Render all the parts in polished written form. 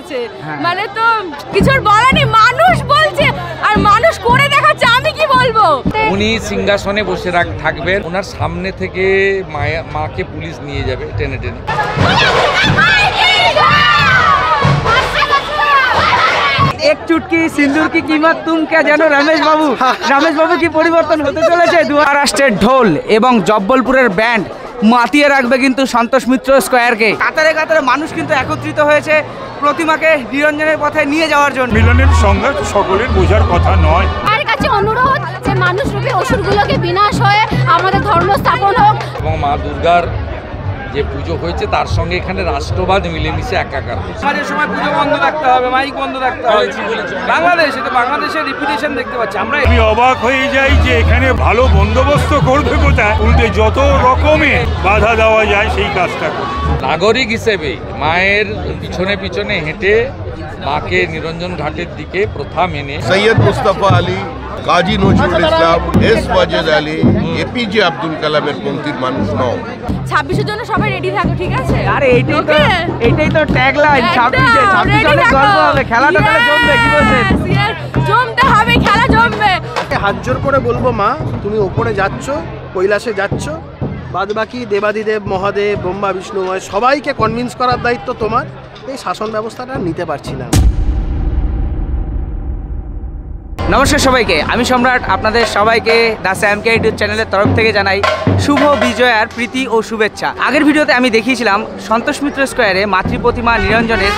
হয়েছে, মানে তো কিছুর বলার নেই, মানুষ বলছে আর মানুষ করে দেখাচ্ছে, আমি কি বলবো। উনি সিংহাসনে বসে থাকবেন, ওনার সামনে থেকে মাকে পুলিশ নিয়ে যাবে টেনে টেনে। এক চুটকি সিন্দুর কি कीमत तुम क्या জানো রমেশ বাবু কি পরিবর্তন হতে চলেছে। মহারাষ্ট্রের ঢোল এবং জব্বলপুরের ব্যান্ড মাতিয়ে রাখবে কিন্তু সন্তোষ মিত্র স্কয়ারকে। কাতারে কাতারে মানুষ কিন্তু একত্রিত হয়েছে প্রতিমাকে নিরঞ্জনের পথে নিয়ে যাওয়ার জন্য। মিলনের সংঘাত সকলের বোঝার কথা নয়। আমার কাছে অনুরোধ যে মানুষ রূপী অসুরগুলোকে বিনাশ হয়ে আমাদের ধর্ম স্থাপন হোক এবং মা দুর্গার যে পুজো হয়েছে তার সঙ্গে এখানে রাষ্ট্রবাদ মিলেমিশে একাকার হয়েছে। সমাজের সময় পুজো বন্ধ রাখতে হবে, মাইক বন্ধ রাখতে হবে। বাংলাদেশের রিপুটেশন দেখতে পাচ্ছি আমরা। আমি অবাক হয়ে যাই যে এখানে ভালো বন্দোবস্ত করবে কোথায়, উল্টে যত রকমের বাধা দেওয়া যায় সেই কাজটা করে। নাগরিক হিসেবে মায়ের পিছনে পিছনে হেঁটে মাকে নিরঞ্জন ঘাটের দিকে প্রথা মেনে সৈয়দ মুস্তফা আলী, কাজী নজরুল ইসলাম, এস ওয়াজেদ আলী, এপিজে আব্দুল কালামের পন্থীর মানুষ নও। 26-এর জন্য সবাই রেডি থাকো, ঠিক আছে? আরে এইটাই তো ট্যাগলাইন। 26 জনে গর্ব হবে, খেলাটা তাহলে জমবে। কি বলছেন? জমতে হবে, খেলা জমবে। হাত জোর করে বলবো মা, তুমি ওপরে যাচ্ছ, কৈলাসে যাচ্ছ, বাদ বাকি দেবাদিদেব মহাদেব ব্রহ্মা বিষ্ণুময় সবাইকে কনভিন্স করার দায়িত্ব তোমার। এই শাসন ব্যবস্থাটা নিতে পারছি না। নমস্কার সবাইকে, আমি সম্রাট। আপনাদের সবাইকে দ্য স্যামকে ইউটিউব চ্যানেলের তরফ থেকে জানাই শুভ বিজয়ার প্রীতি ও শুভেচ্ছা। আগের ভিডিওতে আমি দেখিয়েছিলাম সন্তোষ মিত্র স্কয়ারে মাতৃ প্রতিমা নিরঞ্জনের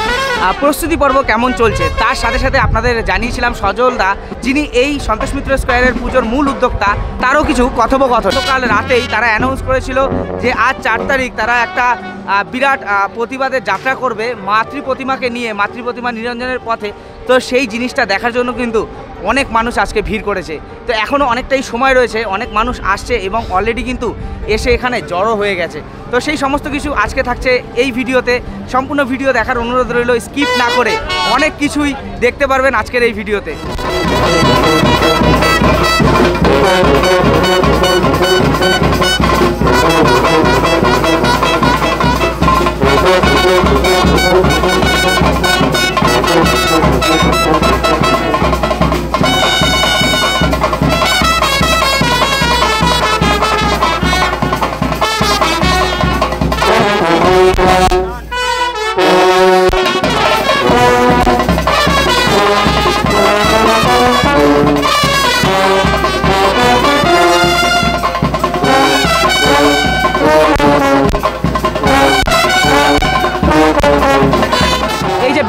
প্রস্তুতি পর্ব কেমন চলছে। তার সাথে সাথে আপনাদের জানিয়েছিলাম সজল দা, যিনি এই সন্তোষ মিত্র স্কয়ারের পুজোর মূল উদ্যোক্তা, তারও কিছু কথোপকথন। কাল রাতেই তারা অ্যানাউন্স করেছিল যে আজ 4 তারিখ তারা একটা বিরাট প্রতিবাদের যাত্রা করবে মাতৃ প্রতিমাকে নিয়ে, মাতৃ প্রতিমা নিরঞ্জনের পথে। তো সেই জিনিসটা দেখার জন্য কিন্তু অনেক মানুষ আজকে ভিড় করেছে। তো এখনও অনেকটাই সময় রয়েছে, অনেক মানুষ আসছে এবং অলরেডি কিন্তু এসে এখানে জড়ো হয়ে গেছে। তো সেই সমস্ত কিছু আজকে থাকছে এই ভিডিওতে। সম্পূর্ণ ভিডিও দেখার অনুরোধ রইল, স্কিপ না করে অনেক কিছুই দেখতে পারবেন আজকের এই ভিডিওতে।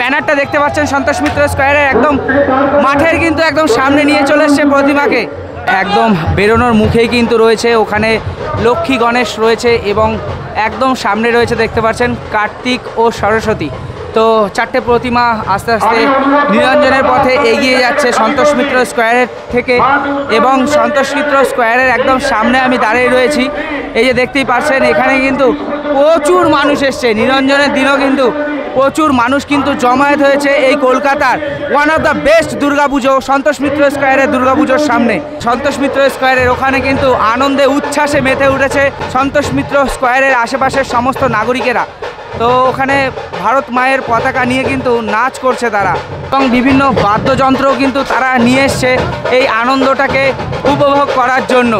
ব্যানারটা দেখতে পাচ্ছেন সন্তোষ মিত্র স্কয়ারের একদম মাঠের কিন্তু একদম সামনে নিয়ে চলে এসছে প্রতিমাকে। একদম বেরোনোর মুখেই কিন্তু রয়েছে ওখানে লক্ষ্মী গণেশ রয়েছে এবং একদম সামনে রয়েছে দেখতে পাচ্ছেন কার্তিক ও সরস্বতী। তো 4টে প্রতিমা আস্তে আস্তে নিরঞ্জনের পথে এগিয়ে যাচ্ছে সন্তোষ মিত্র স্কয়ারের থেকে। এবং সন্তোষ মিত্র স্কয়ারের একদম সামনে আমি দাঁড়িয়ে রয়েছি। এই যে দেখতেই পাচ্ছেন এখানে কিন্তু প্রচুর মানুষ এসছে। নিরঞ্জনের দিনও কিন্তু প্রচুর মানুষ কিন্তু জমায়েত হয়েছে এই কলকাতার one of the best Durga Puja Santosh Mitra স্কয়ারের দুর্গাপুজোর সামনে। সন্তোষ মিত্র স্কয়ারের ওখানে কিন্তু আনন্দে উচ্ছ্বাসে মেতে উঠেছে সন্তোষ মিত্র স্কয়ারের আশেপাশের সমস্ত নাগরিকেরা। তো ওখানে ভারত মায়ের পতাকা নিয়ে কিন্তু নাচ করছে তারা এবং বিভিন্ন বাদ্যযন্ত্রও কিন্তু তারা নিয়ে এসছে এই আনন্দটাকে উপভোগ করার জন্য।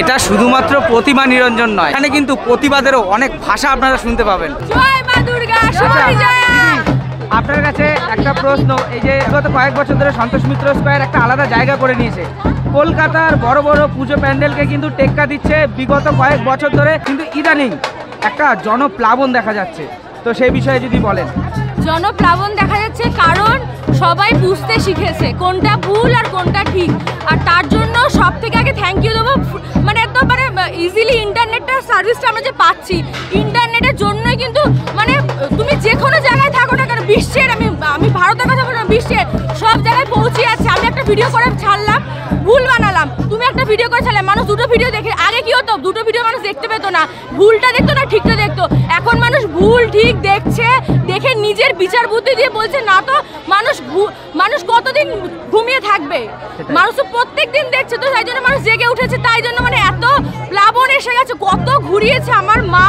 এটা শুধুমাত্র প্রতিমা নিরঞ্জন নয়, এখানে কিন্তু প্রতিবাদেরও অনেক ভাষা আপনারা শুনতে পাবেন। জয় মা দুর্গা, আপনার কাছে একটা প্রশ্ন, এই যে গত কয়েক বছর ধরে সন্তোষ মিত্র স্কয়ার একটা আলাদা জায়গা করে নিয়েছে, কলকাতার বড় বড় পুজো প্যান্ডেলকে কিন্তু টেক্কা দিচ্ছে বিগত কয়েক বছর ধরে, কিন্তু ইদানিং একটা জনপ্লাবন দেখা যাচ্ছে। তো সেই বিষয়ে যদি বলেন। জনপ্লাবন দেখা যাচ্ছে কারণ সবাই বুঝতে শিখেছে কোনটা ভুল আর কোনটা ঠিক। আর তার জন্য সব থেকে আগে থ্যাংক ইউ দেবো, মানে একদম ইজিলি ইন্টারনেটটা সার্ভিসটা আমরা যে পাচ্ছি, ইন্টারনেটের জন্যই কিন্তু মানে তুমি যে কোনো জায়গায় থাকো না কেন বিশ্বের, আমি ভারতের কথা বললাম, বিশ্বের সব জায়গায় পৌঁছে যাচ্ছে। আমি একটা ভিডিও করে ছাড়লাম, ভুল বানালাম, তুমি একটা ভিডিও করে চালায়, মানুষ দুটো ভিডিও দেখে। আগে কি হতো, দুটো ভিডিও মানুষ দেখতে পেতো না, ভুলটা দেখতো না ঠিকটা দেখতো। এখন মানুষ ভুল ঠিক দেখছে, দেখে নিজের বিচার বুদ্ধি দিয়ে বলছে না। তো মানুষ কতদিন ঘুমিয়ে থাকবে? মানুষ তো প্রত্যেক দিন দেখছে, তো তাই জন্য মানুষ জেগে উঠেছে। তাই জন্য মানে এত প্লাবন এসে গেছে, কত ঘুরিয়েছে। আমার মা,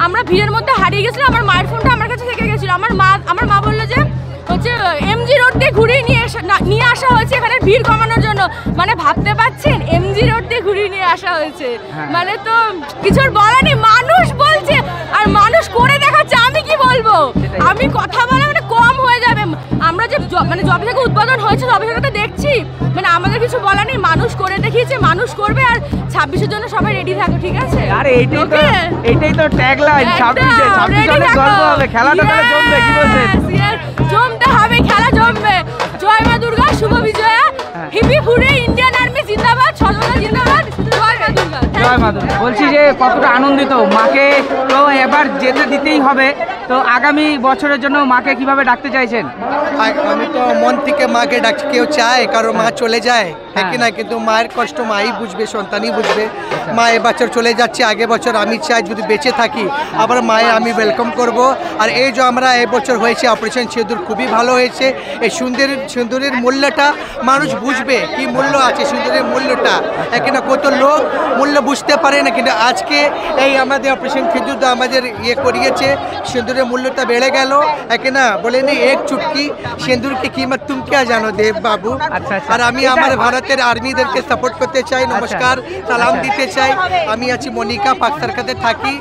আমরা ভিড়ের মধ্যে হারিয়ে গেছিলাম, আমার মায়ের ফোনটা আমার কাছে থেকে গেছিল। আমার মা বললো যে হচ্ছে এমজি রোড দিয়ে ঘুরিয়ে নিয়ে আসা হয়েছে এখানে ভিড় কমানোর জন্য। মানে ভাবতে পারছেন, এমজি রোড দিয়ে ঘুরিয়ে নিয়ে আসা হয়েছে, মানে তো কিছুর বলা নেই। মানুষ বলছে আর মানুষ করে দেখাচ্ছে, আমি কি বলবো? আমি কথা বলা মানে কম হয়ে যাবে। আমরা যে মানে যবে থেকে উদ্বোধন হয়েছে তবে থেকে তো দেখছি, মানে আমাদের কিছু বলা নেই। মানুষ করে দেখিয়েছে, মানুষ করবে। আর 26-এর জন্য সবাই রেডি থাকো, ঠিক আছে? আরে এইটাই তো ট্যাগলাইন, 26 অনেক গল্প হবে, খেলাটা তাহলে জমবে, কি বলছেন? জমতে হবে, খেলা জমবে। জয় মা দুর্গা, শুভ বিজয়া, হিপি ফুরে, ইন্ডিয়ান আর্মি জিন্দাবাদ, সজনা জিন্দাবাদ, জয় মা দুর্গা। জয় মা দুর্গা। বলছি যে কতটা আনন্দিত, মাকে তো এবার যেতে দিতেই হবে, তো আগামী বছরের জন্য মাকে কিভাবে ডাকতে চাইছেন? আমি তো মন থেকে মাকে ডাকছি। কেউ চায় কারো মা চলে যায়, হ্যাঁ কি না? কিন্তু মায়ের কষ্ট মাই বুঝবে, সন্তানই বুঝবে। মা এবছর চলে যাচ্ছে, আগে বছর আমি চাই যদি বেঁচে থাকি আবার মায়ের আমি ওয়েলকাম করব। আর এই যে আমরা এবছর হয়েছে অপারেশন সিঁদুর, খুবই ভালো হয়েছে। এই সিঁদুরের মূল্যটা মানুষ বুঝবে, কি মূল্য আছে সিঁদুরের মূল্যটা। একে না কত লোক মূল্য বুঝতে পারে না, কিন্তু আজকে এই আমাদের অপারেশন সিঁদুর আমাদের করিয়েছে, সিঁদুরের মূল্যটা বেড়ে গেল। একে না বলেনি এক চুটকি সিঁদুর কি কিমত তুমি কে জানো দেব বাবু। আর আমি আমার ভারতের আর্মিদেরকে সাপোর্ট করতে চাই, নমস্কার সালাম দিতে চাই। আমি আছি মনিকা, পাকসারকাতে থাকি।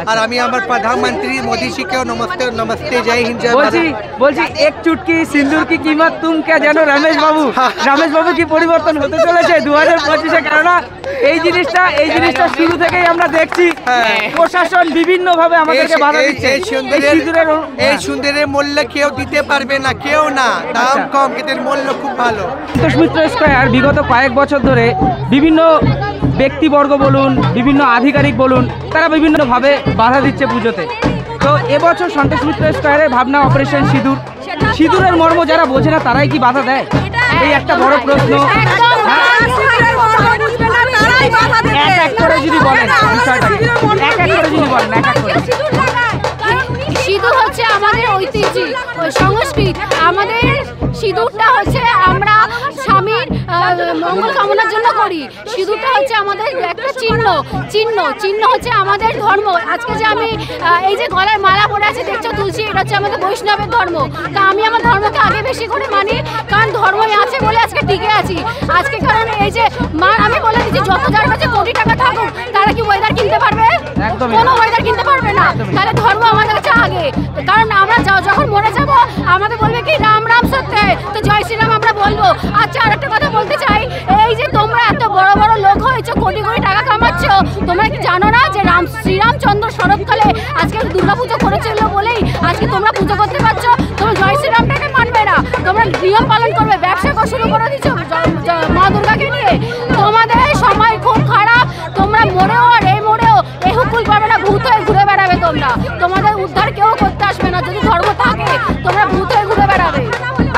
আর আমি আমার প্রধানমন্ত্রী মোদীজিকেও নমস্তে, জয় হিন্দ, জয় ভারত। বলছি এক চুটকি সিন্দুর কি কিমত তুম কে জানো রমেশ বাবু কি পরিবর্তন হতে চলেছে 2025-এ? কেননা এই জিনিসটা শুরু থেকেই আমরা দেখছি, প্রশাসন বিভিন্ন ভাবে আমাদেরকে বাধা দিচ্ছে। এই সুন্দরের মূল্য কেউ দিতে পারবে না, কেউ না। দাম কম, কিন্তু মূল্য খুব ভালো। সন্তোষ মিত্র স্কয়ার বিগত কয়েক বছর ধরে বিভিন্ন ব্যক্তিবর্গ বলুন, বিভিন্ন আধিকারিক বলুন, তারা বিভিন্নভাবে বাধা দিচ্ছে পুজোতে। তো এবছর সন্তোষ মিত্র স্কয়ারের ভাবনা অপারেশন সিঁদুরের মর্ম যারা বোঝে না তারাই কি বাধা দেয়? এই একটা বড় প্রশ্ন। এক এক করে যদি বলেন বিষয়টা, এক এক করে যদি বলেন, এক এক করে। সিঁদুর হচ্ছে আমাদের ঐতিহ্য, সংস্কৃতি। আমাদের সিঁদুরটা হচ্ছে আমরা স্বামীর মঙ্গল কামনার জন্য করি। সিঁদুরটা হচ্ছে আমাদের একটা চিহ্ন হচ্ছে আমাদের ধর্ম। আজকে যে আমি এই যে গলার মালা পরে আছে দেখছো তুলসী, এটা হচ্ছে আমাদের বৈষ্ণবের ধর্ম। তা আমি আমার ধর্মকে আগে বেশি করে মানি, কারণ ধর্মই আছে বলে আজকে টিকে আছি। আজকে কারণ এই যে আমি বলে দিচ্ছি, যত যার কাছে কোটি টাকা থাকুক তারা কি ওয়েদার কিনতে পারবে? কোনো ওয়েদার কিনতে পারবে না। তাহলে ধর্ম আমাদের কাছে আগে, কারণ আমরা যখন মরে যাব আমাদের বলবে কি রাম রাম সত্য, তো জয় শ্রীরাম আমরা বলবো। আচ্ছা, আরেকটা কথা বলতে চাই, এই যে তোমরা এত বড় বড় লোক হয়েছো, কোটি কোটি টাকা কামাচ্ছ, তোমরা কি জানো না যে শ্রীরামচন্দ্র শরৎকালে আজকে দুর্গাপুজো করেছিল বলেই আজকে তোমরা পুজো করতে পারছো? তোমরা জয় শ্রীরামটাকে মানবে না, তোমরা নিয়ম পালন করবে, ব্যবসা শুরু করে দিচ্ছ মা দুর্গাকে নিয়ে। তোমাদের সময় খুব খারাপ, তোমরা মরেও আর এই মরেও এই হুকুল পাবে না, ভূত হয়ে ঘুরে বেড়াবে। তোমাদের উদ্ধার কেউ করতে আসবে না, যদি ধর্ম থাকে তোমরা ভূত হয়ে ঘুরে বেড়াবে।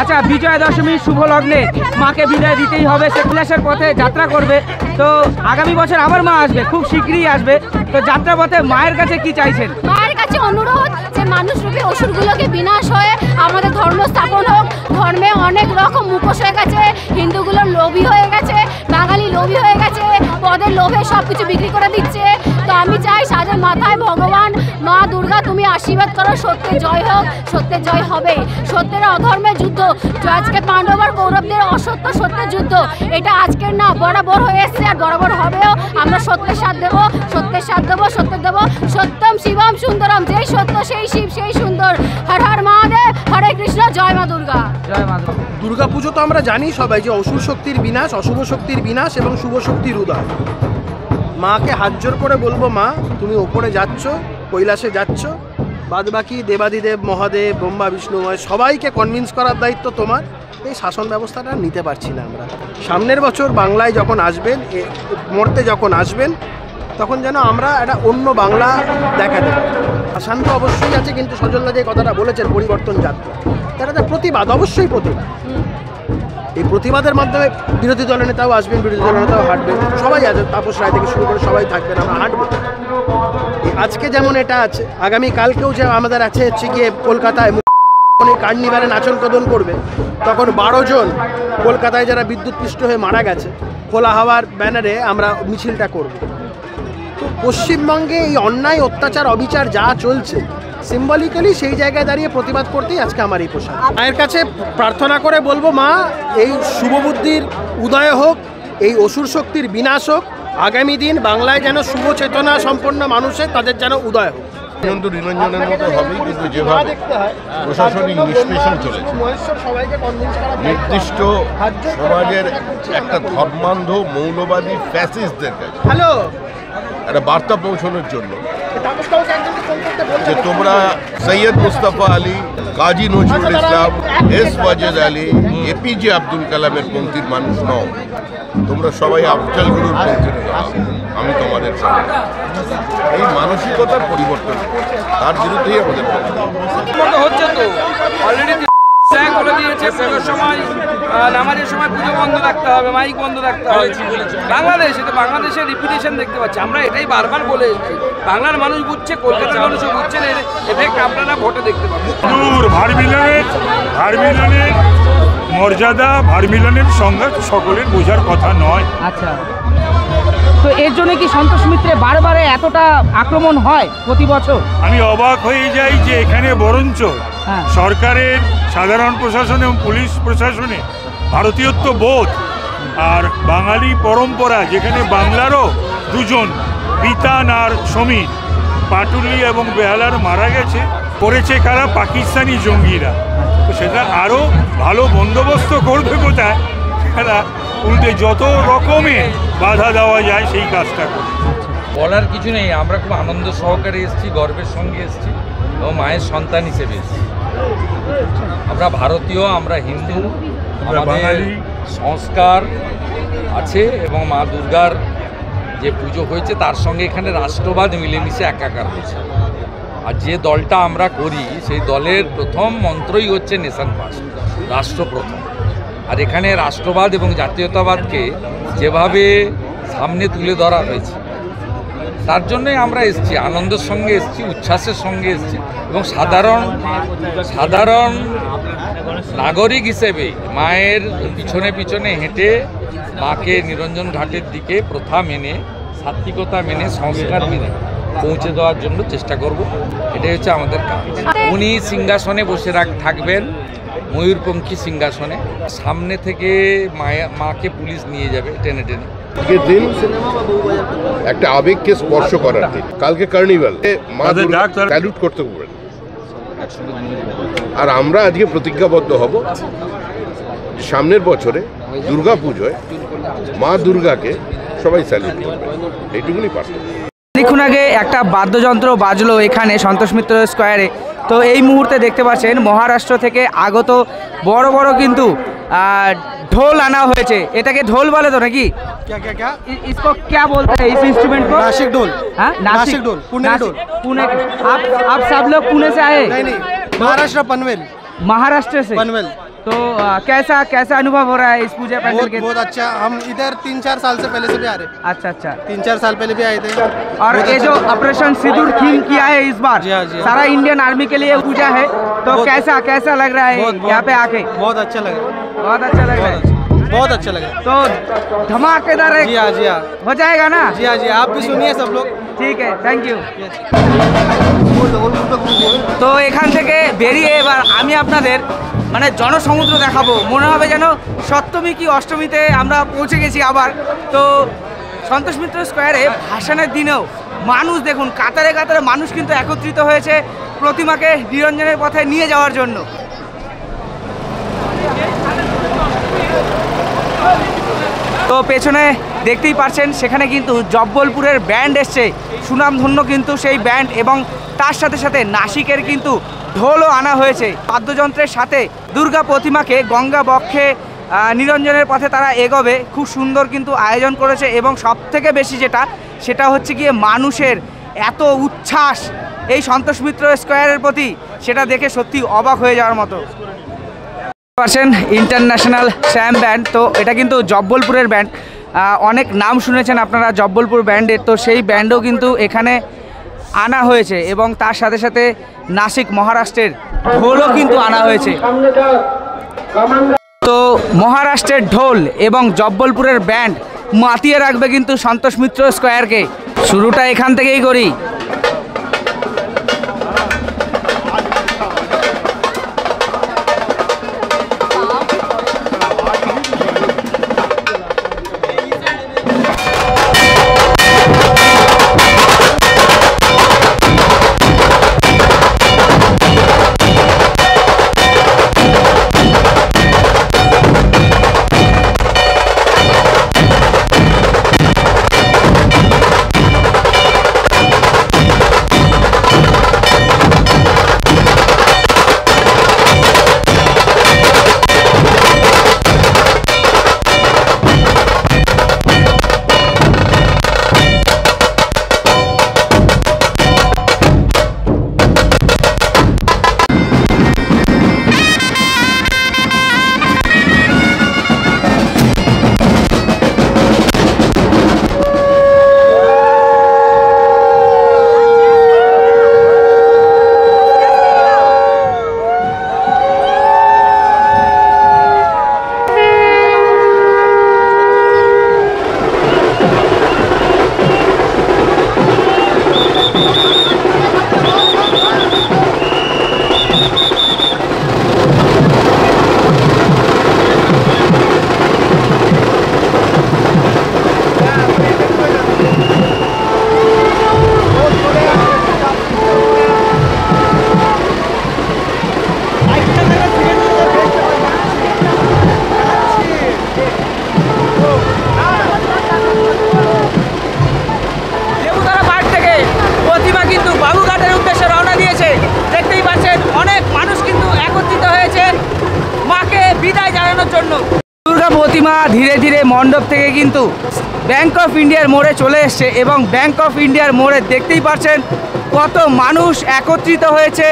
আচ্ছা, বিজয়া দশমীর শুভ লগ্নে মাকে বিদায় দিতেই হবে, সে কৈলাসের পথে যাত্রা করবে। তো আগামী বছর আবার মা আসবে, খুব শীঘ্রই আসবে। তো যাত্রা পথে মায়ের কাছে কি চাইছেন? মায়ের কাছে অনুরোধ যে মানুষরূপী অসুরগুলোকে বিনাশ হয়ে আমাদের ধর্ম স্থাপন হোক। ধর্মে অনেক রকম মুখোশ হয়ে গেছে, হিন্দুগুলো লোভী হয়ে গেছে, বাঙালি লোভী হয়ে গেছে, পদের লোভে সব কিছু বিক্রি করে দিচ্ছে। তো আমি চাই সাজের মাথায় ভগবান মা দুর্গা তুমি আশীর্বাদ করো, সত্যের জয় হোক, সত্যের জয় হবে। সত্যের অধর্মের যুদ্ধ, আজকে পাণ্ডব আর কৌরবদের অসত্য সত্যের যুদ্ধ, এটা আজকের না, বরাবর হয়ে এসছে আর বরাবর হবেও। আমরা সত্যের সাথ দেবো, সত্যের সাথ দেবো, সত্যের দেবো। সত্যম শিবম সুন্দরম, যেই সত্য সেই শিব সেই সুন্দর। হর হর মহাদেব, হরে কৃষ্ণ, জয় মা দুর্গা। জয় মা দুর্গা। দুর্গা পুজো তো আমরা জানি সবাই যে অসুর শক্তির বিনাশ, অশুভ শক্তির বিনাশ এবং শুভ শক্তির উদয়। মাকে হাত জোর করে বলবো, মা তুমি ওপরে যাচ্ছ, কৈলাসে যাচ্ছ, বাদবাকি দেবাদিদেব মহাদেব ব্রহ্মা বিষ্ণুময় সবাইকে কনভিন্স করার দায়িত্ব তোমার। এই শাসন ব্যবস্থাটা নিতে পারছি না আমরা। সামনের বছর বাংলায় যখন আসবেন, মরতে যখন আসবেন, তখন যেন আমরা একটা অন্য বাংলা দেখাতে পারি। শান্ত অবশ্যই আছে, কিন্তু সজলদা যে কথাটা বলেছেন পরিবর্তন যাত্রা, তার একটা প্রতিবাদ, অবশ্যই প্রতিবাদ। এই প্রতিবাদের মাধ্যমে বিরোধী দলের নেতাও আসবেন, বিরোধী দলের নেতাও হাঁটবেন, সবাই আসবে, তাপস রায় থেকে শুরু করে সবাই থাকবেন, আমরা হাঁটবো। আজকে যেমন এটা আছে, আগামী কালকেও যে আমাদের আছে হচ্ছে গিয়ে কলকাতায় কার্নিভালে নাচন কদন করবে, তখন 12 জন কলকাতায় যারা বিদ্যুৎপৃষ্ট হয়ে মারা গেছে খোলা হাওয়ার ব্যানারে আমরা মিছিলটা করব। তো পশ্চিমবঙ্গে এই অন্যায় অত্যাচার অবিচার যা চলছে, সিম্বলিক্যালি সেই জায়গায় দাঁড়িয়ে প্রতিবাদ করতেই আজকে আমার এই পোশাক। মায়ের কাছে প্রার্থনা করে বলবো, মা এই শুভবুদ্ধির উদয় হোক, এই অসুর শক্তির বিনাশ হোক, আগামী দিন বাংলায় যেন শুভ চেতনা সম্পন্ন মানুষের তাদের যেন উদয় হোক। নিরঞ্জনের মতো হবেই, কিন্তু যেভাবে প্রশাসনিক নিষ্পেষণ চলেছে, নির্দিষ্ট সমাজের একটা ধর্মান্ধ মৌলবাদী ফ্যাসিস্টদের কাছে একটা বার্তা পৌঁছানোর জন্য যে তোমরা সৈয়দ মুস্তফা আলী, কাজী নজরুল ইসলাম, এস ওয়াজেদ আলী, এপিজে আব্দুল কালামের পন্থীর মানুষ নও, তোমরা সবাই আফজাল গুরুর পন্থীর। আমি তোমাদের সঙ্গে এই মানসিকতার পরিবর্তন, তার বিরুদ্ধেই আমাদের হচ্ছে তো অলরেডি বলে দিয়েছে পুজোর সময়, নামাজের সময় পুজো বন্ধ রাখতে হবে, মাইক বন্ধ রাখতে হবে। বাংলাদেশে তো বাংলাদেশের রিপুটেশন দেখতে পাচ্ছি, আমরা এটাই বারবার বলে এসেছি, বাংলার মানুষ বুঝছে, কলকাতার মানুষও বুঝছেন, এফেক্ট আপনারা ভোটে দেখতে পাবেন। ভারমিলনের মর্যাদা, ভারমিলনের সংজ্ঞা সকলের বোঝার কথা নয়। আচ্ছা, তো এর জন্য কি সন্তোষ মিত্রে বারবার এতটা আক্রমণ হয় প্রতি বছর? আমি অবাক হয়ে যাই যে এখানে বরঞ্চ সরকারের, সাধারণ প্রশাসন এবং পুলিশ প্রশাসনে ভারতীয়ত্ব বোধ আর বাঙালি পরম্পরা, যেখানে বাংলারও 2 জন বিতান আর সমীর, পাটুলি এবং বেহালার মারা গেছে, করেছে কারা? পাকিস্তানি জঙ্গিরা। তো সেটা আরও ভালো বন্দোবস্ত করবে কোথায়, সেটা উল্টে যত রকমের বাধা দেওয়া যায় সেই কাজটা করে। বলার কিছু নেই, আমরা খুব আনন্দ সহকারে এসেছি, গর্বের সঙ্গে এসেছি এবং মায়ের সন্তান হিসেবে এসেছি। আমরা ভারতীয়, আমরা হিন্দু, আমাদের সংস্কার আছে এবং মা দুর্গার যে পুজো হয়েছে তার সঙ্গে এখানে রাষ্ট্রবাদ মিলেমিশে একাকার হয়েছে। আর যে দলটা আমরা করি সেই দলের প্রথম মন্ত্রই হচ্ছে নেশন ফার্স্ট, রাষ্ট্র প্রথম। আর এখানে রাষ্ট্রবাদ এবং জাতীয়তাবাদকে যেভাবে সামনে তুলে ধরা হয়েছে, তার জন্যই আমরা এসেছি, আনন্দের সঙ্গে এসেছি, উচ্ছ্বাসের সঙ্গে এসেছি এবং সাধারণ নাগরিক হিসেবে মায়ের পিছনে পিছনে হেঁটে মাকে নিরঞ্জন ঘাটের দিকে প্রথা মেনে, সাত্বিকতা মেনে, সংস্কার মেনে পৌঁছে দেওয়ার জন্য চেষ্টা করব। এটাই হচ্ছে আমাদের কাজ। উনি সিংহাসনে বসে থাকবেন, ময়ূরপঙ্খী সিংহাসনে, সামনে থেকে মাকে পুলিশ নিয়ে যাবে টেনে টেনে। আজকের দিন একটা আবেগকে স্পর্শ করার দিন। কালকে কার্নিভাল, মা দুর্গা স্যালুট করতে পারবেন। আর আমরা আজকে প্রতিজ্ঞাবদ্ধ হব, সামনের বছরে দুর্গা পুজোয় মা দুর্গাকে সবাই স্যালুট করবে, এইটুকুনি পারত। কিছুক্ষণ আগে একটা বাদ্যযন্ত্র বাজলো এখানে সন্তোষ মিত্র স্কোয়ারে। তো এই মুহূর্তে দেখতে পাচ্ছেন মহারাষ্ট্র থেকে আগত বড় বড় কিন্তু ঢোল আনা হয়েছে। এটাকে ঢোল বলে তো নাকি? इसको क्या बोलते हैं इस इंस्ट्रूमेंट को? नासिक ढोल। हाँ, नासिक ढोल, पुणे ढोल। पुणे। आप सब लोग पुणे से आए? नहीं, महाराष्ट्र, पनवेल। महाराष्ट्र से? पनवेल। तो कैसा अनुभव हो रहा है इस पूजा पैंडल के? बहुत अच्छा। हम इधर 3-4 साल से पहले से भी आ रहे। अच्छा, 3-4 साल पहले भी आए थे। और ये जो ऑपरेशन सिंदूर थीम किया है इस बार, सारा इंडियन आर्मी के लिए पूजा है, तो कैसा लग रहा है यहाँ पे आके? बहुत अच्छा लग रहा है। बहुत अच्छा लग रहा है। बहुत अच्छा लगा। तो धमाकेदार है। जी हाँ हो जाएगा ना? जी हाँ, आप भी सुनिए सब लोग। ठीक है, थैंक यू। তো এখান থেকে বেরিয়ে এবার আমি আপনাদের মানে জনসমুদ্র দেখাবো। মনে হবে যেন সপ্তমী কি অষ্টমীতে আমরা পৌঁছে গেছি আবার। তো সন্তোষ মিত্র স্কোয়ারে ভাসানের দিনেও মানুষ দেখুন, কাতারে কাতারে মানুষ কিন্তু একত্রিত হয়েছে প্রতিমাকে নিরঞ্জনের পথে নিয়ে যাওয়ার জন্য। তো পেছনে দেখতেই পাচ্ছেন সেখানে কিন্তু জব্বলপুরের ব্যান্ড এসছে, সুনামধন্য কিন্তু সেই ব্যান্ড, এবং তার সাথে সাথে নাসিকের কিন্তু ঢোলও আনা হয়েছে। বাদ্যযন্ত্রের সাথে দুর্গা প্রতিমাকে গঙ্গা বক্ষে নিরঞ্জনের পথে তারা এগোবে। খুব সুন্দর কিন্তু আয়োজন করেছে এবং সবথেকে বেশি সেটা হচ্ছে গিয়ে মানুষের এত উচ্ছ্বাস এই সন্তোষ মিত্র স্কোয়ারের প্রতি, সেটা দেখে সত্যি অবাক হয়ে যাওয়ার মতো। পাচ্ছেন ইন্টারন্যাশনাল শ্যাম ব্যান্ড, তো এটা কিন্তু জব্বলপুরের ব্যান্ড। অনেক নাম শুনেছেন আপনারা জব্বলপুর ব্যান্ডের, তো সেই ব্যান্ডও কিন্তু এখানে আনা হয়েছে এবং তার সাথে সাথে নাসিক মহারাষ্ট্রের ঢোলও কিন্তু আনা হয়েছে। তো মহারাষ্ট্রের ঢোল এবং জব্বলপুরের ব্যান্ড মাতিয়ে রাখবে কিন্তু সন্তোষ মিত্র স্কোয়ারকে। শুরুটা এখান থেকেই করি। দুর্গা প্রতিমা ধীরে ধীরে মণ্ডপ থেকে কিন্তু ব্যাংক অফ ইন্ডিয়ার মোড়ে চলে এসছে এবং ব্যাংক অফ ইন্ডিয়ার মোড়ে দেখতেই পাচ্ছেন কত মানুষ একত্রিত হয়েছে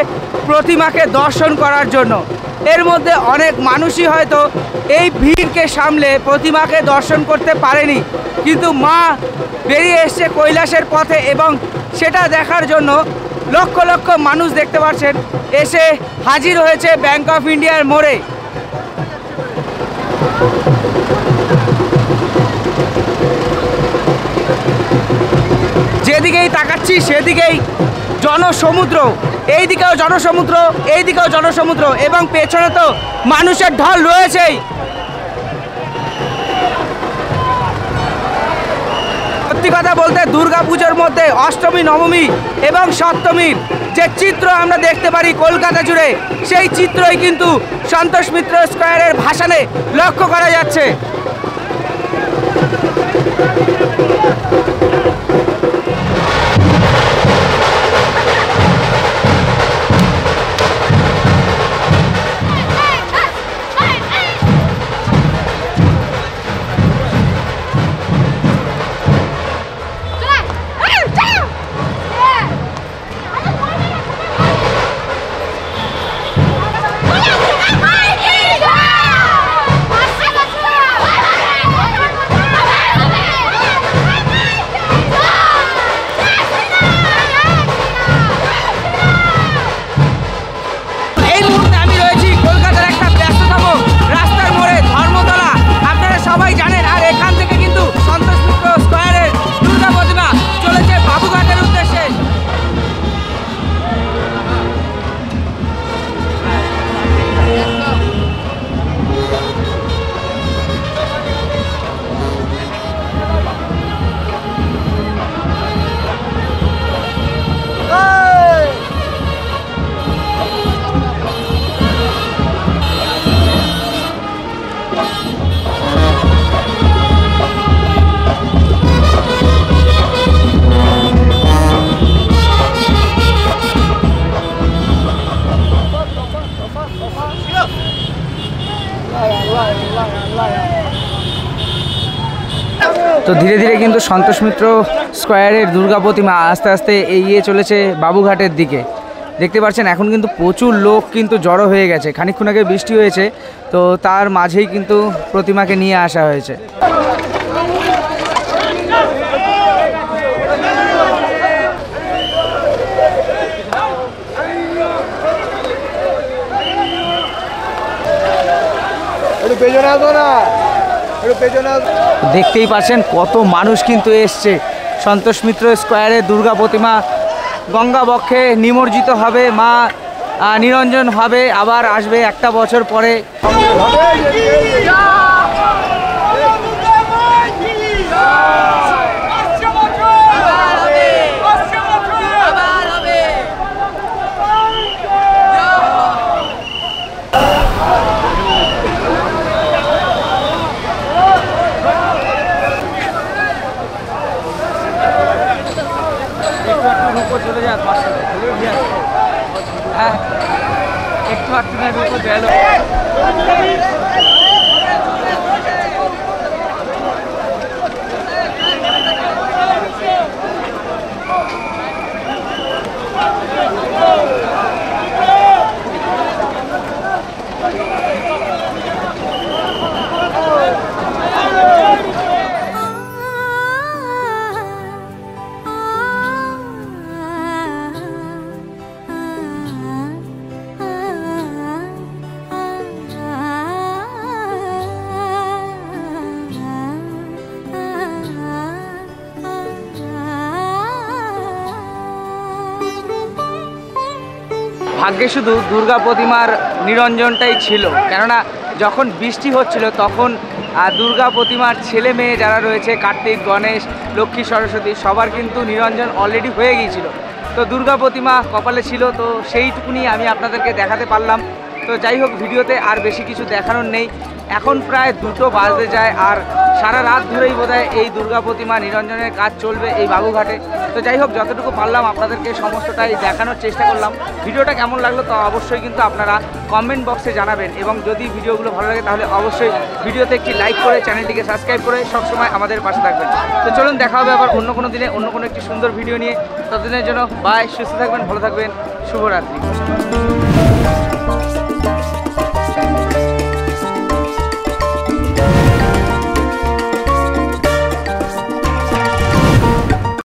প্রতিমাকে দর্শন করার জন্য। এর মধ্যে অনেক মানুষই হয়তো এই ভিড়কে সামলে প্রতিমাকে দর্শন করতে পারেনি, কিন্তু মা বেরিয়ে এসছে কৈলাসের পথে এবং সেটা দেখার জন্য লক্ষ লক্ষ মানুষ দেখতে পাচ্ছেন এসে হাজির হয়েছে ব্যাংক অফ ইন্ডিয়ার মোড়ে। যেদিকেই তাকাচ্ছি সেদিকেই জনসমুদ্র, এই দিকেও জনসমুদ্র, এই দিকেও জনসমুদ্র এবং পেছনে তো মানুষের ঢল রয়েছেই। সত্যি কথা বলতে দুর্গাপুজোর মধ্যে অষ্টমী, নবমী এবং সপ্তমীর যে চিত্র আমরা দেখতে পারি কলকাতা জুড়ে, সেই চিত্রই কিন্তু সন্তোষ মিত্র স্কোয়ারের ভাসানে লক্ষ্য করা যাচ্ছে। তো ধীরে ধীরে কিন্তু সন্তোষ মিত্র স্কোয়ারের দুর্গা প্রতিমা আস্তে আস্তে এগিয়ে চলেছে বাবুঘাটের দিকে। দেখতে পাচ্ছেন এখন কিন্তু প্রচুর লোক কিন্তু জড়ো হয়ে গেছে, খানিকক্ষণ আগে বৃষ্টি হয়েছে, তো তার মাঝেই কিন্তু প্রতিমাকে নিয়ে আসা হয়েছে। দেখতেই পাচ্ছেন কত মানুষ কিন্তু এসছে সন্তোষ মিত্র স্কোয়ারে দুর্গা প্রতিমা গঙ্গা বক্ষে নিমজ্জিত হবে, মা নিরঞ্জন হবে, আবার আসবে একটা বছর পরে। চলে যাক হ্যাঁ একটু আটটুনের উপর গেল। ভাগ্যে শুধু দুর্গা প্রতিমার নিরঞ্জনটাই ছিল, কেননা যখন বৃষ্টি হচ্ছিল তখন দুর্গা প্রতিমার ছেলে মেয়ে যারা রয়েছে কার্তিক, গণেশ, লক্ষ্মী, সরস্বতী সবার কিন্তু নিরঞ্জন অলরেডি হয়ে গিয়েছিল। তো দুর্গা প্রতিমা কপালে ছিল, তো সেইটুকুনি আমি আপনাদেরকে দেখাতে পারলাম। তো যাই হোক, ভিডিওতে আর বেশি কিছু দেখানোর নেই। এখন প্রায় 2টো বাজতে যায়, আর সারা রাত ধরেই বোধহয় এই দুর্গা প্রতিমা নিরঞ্জনের কাজ চলবে এই বাবুঘাটে। তো যাই হোক, যতটুকু পারলাম আপনাদেরকে সমস্তটাই দেখানোর চেষ্টা করলাম। ভিডিওটা কেমন লাগলো তো অবশ্যই কিন্তু আপনারা কমেন্ট বক্সে জানাবেন, এবং যদি ভিডিওগুলো ভালো লাগে তাহলে অবশ্যই ভিডিওতে একটি লাইক করে চ্যানেলটিকে সাবস্ক্রাইব করে সবসময় আমাদের পাশে থাকবেন। তো চলুন, দেখা হবে আবার অন্য কোনো দিনে অন্য কোনো একটি সুন্দর ভিডিও নিয়ে। ততদিনের জন্য বাই, সুস্থ থাকবেন, ভালো থাকবেন, শুভরাত্রি।